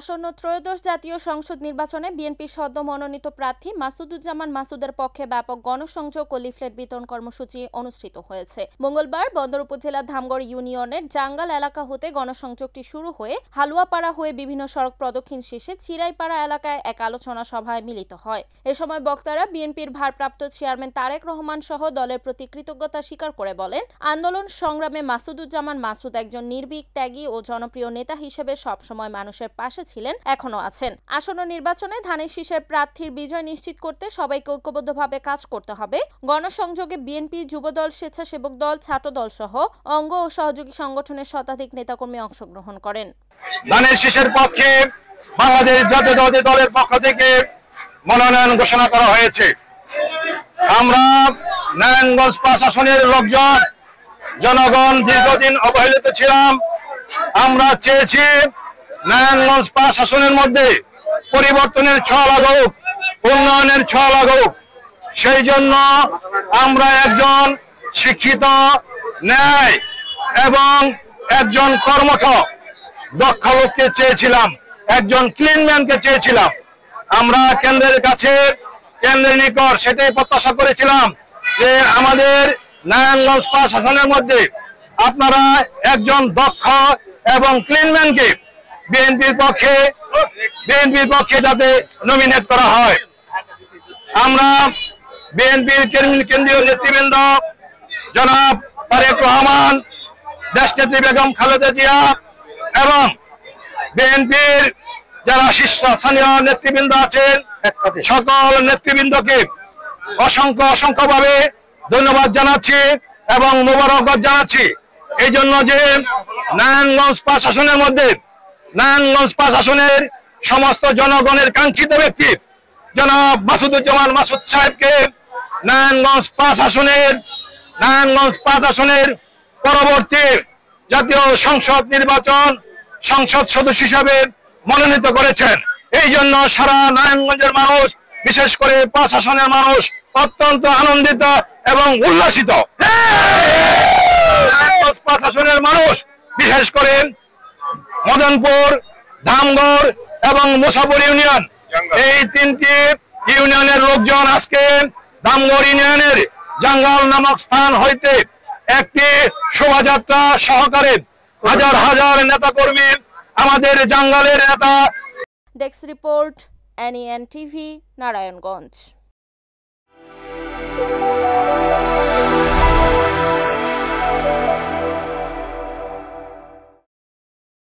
আসন্ন ত্রয়োদশ জাতীয় সংসদ নির্বাচনে বিএনপির সদ্য মনোনীত প্রার্থী মাসুদুজ্জামান মাসুদের পক্ষে ব্যাপক গণসংযোগ ও লিফলেট বিতরণ কর্মসূচি অনুষ্ঠিত হয়েছে। মঙ্গলবার বন্দর উপজেলা ধামগড় ইউনিয়নের জাঙ্গাল এলাকা হতে গণসংযোগটি শুরু হয়ে হালুয়াপাড়া হয়ে বিভিন্ন সড়ক প্রদক্ষিণ শেষে চিরাইপাড়া এলাকায় এক আলোচনা সভায় মিলিত হয়। এ সময় বক্তারা বিএনপির ভারপ্রাপ্ত চেয়ারম্যান তারেক রহমান সহ দলের প্রতি কৃতজ্ঞতা স্বীকার করে বলেন, আন্দোলন সংগ্রামে মাসুদুজ্জামান মাসুদ একজন নির্ভীক, ত্যাগী ও জনপ্রিয় নেতা হিসেবে সবসময় মানুষের পাশে ছিলেন, এখনো আছেন। আসন্ন নির্বাচনে ধানের শীষের প্রার্থীর বিজয় নিশ্চিত করতে সবাইকে ঐক্যবদ্ধভাবে কাজ করতে হবে। গণসংযোগে বিএনপি, যুবদল, স্বেচ্ছাসেবক দল, ছাত্রদল সহ অঙ্গ ও সহযোগী সংগঠনের শতাধিক নেতাকর্মী অংশগ্রহণ করেন। ধানের শীষের পক্ষে বাংলাদেশ জাতীয়তাবাদী দলের পক্ষ থেকে মনোনয়ন ঘোষণা করা হয়েছে। আমরা নারায়ণগঞ্জ 5 আসনের লোকজন, জনগণ দীর্ঘদিন অবহেলিত ছিলাম। আমরা চেয়েছি নারায়ণগঞ্জ 5 আসনের মধ্যে পরিবর্তনের ছোঁয়া লাগুক, উন্নয়নের ছোঁয়া লাগুক। সেই জন্য আমরা একজন শিক্ষিত, ন্যায় এবং একজন কর্মঠ দক্ষ লোককে চেয়েছিলাম, একজন ক্লিন ম্যানকে চেয়েছিলাম। আমরা কেন্দ্রের নিকট সেটাই প্রত্যাশা করেছিলাম যে আমাদের নারায়ণগঞ্জ 5 আসনের মধ্যে আপনারা একজন দক্ষ এবং ক্লিন ম্যানকে বিএনপির পক্ষে যাতে নমিনেট করা হয়। আমরা বিএনপির কেন্দ্রীয় নেতৃবৃন্দ জনাব তারেক রহমান, দেশনেত্রী বেগম খালেদা জিয়া এবং বিএনপির যারা শীর্ষস্থানীয় নেতৃবৃন্দ আছেন সকল নেতৃবৃন্দকে অসংখ্যভাবে ধন্যবাদ জানাচ্ছি এবং মোবারকবাদ জানাচ্ছি। এই জন্য যে নারায়ণগঞ্জ 5 আসনের মধ্যে নারায়ণগঞ্জ 5 আসনের সমস্ত জনগণের কাঙ্ক্ষিত ব্যক্তি জনাব মাসুদুজ্জামান মাসুদ সাহেবকে নারায়ণগঞ্জ 5 আসনের পরবর্তী জাতীয় সংসদ নির্বাচন সংসদ সদস্য হিসাবে মনোনীত করেছেন। এই জন্য সারা নারায়ণগঞ্জের মানুষ, বিশেষ করে 5 আসনের মানুষ অত্যন্ত আনন্দিত এবং উল্লাসিত। নারায়ণগঞ্জ 5 আসনের মানুষ, বিশেষ করে মদনপুর, ধামগড় এবং মুসাপুর ইউনিয়ন, এই 3টি ইউনিয়নের লোকজন আজকে ধামগড় ইউনিয়নের জাঙ্গাল নামক স্থান হইতে একটি শোভাযাত্রা সহকারে হাজার হাজার নেতাকর্মী, আমাদের জাঙ্গালের নেতা। Desk report, NEN TV, Narayanganj.